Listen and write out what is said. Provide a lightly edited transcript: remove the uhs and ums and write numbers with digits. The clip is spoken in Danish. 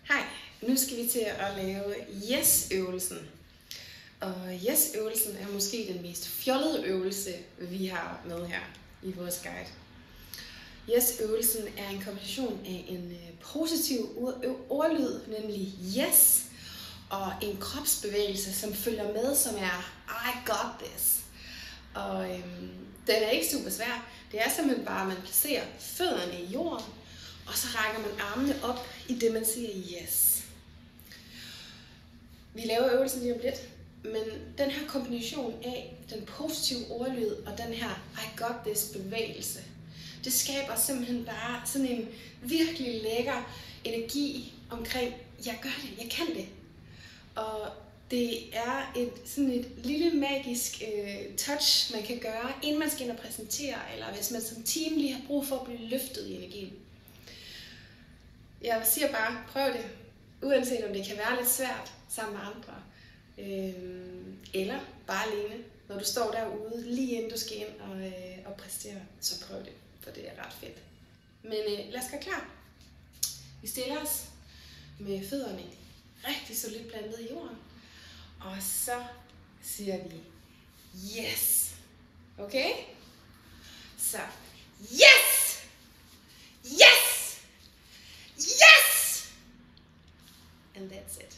Hej, nu skal vi til at lave yes-øvelsen. Og yes-øvelsen er måske den mest fjollede øvelse, vi har med her i vores guide. Yes-øvelsen er en kombination af en positiv ordlyd, nemlig yes, og en kropsbevægelse, som følger med, som er I got this. Og den er ikke super svær. Det er simpelthen bare, at man placerer fødderne i jorden, og så rækker man armene op i det, man siger yes. Vi laver øvelsen lige om lidt, men den her kombination af den positive ordlyd og den her I got this bevægelse, det skaber simpelthen bare sådan en virkelig lækker energi omkring, jeg gør det, jeg kan det. Og det er sådan et lille magisk touch, man kan gøre, inden man skal ind og præsentere, eller hvis man som team lige har brug for at blive løftet i energien. Jeg siger bare, prøv det, uanset om det kan være lidt svært sammen med andre, eller bare alene, når du står derude, lige inden du skal ind og præstere, så prøv det, for det er ret fedt. Men lad os gøre klar. Vi stiller os med fødderne rigtig solidt plantet i jorden, og så siger vi yes. Okay? Så yes! Yes! Yes! And that's it.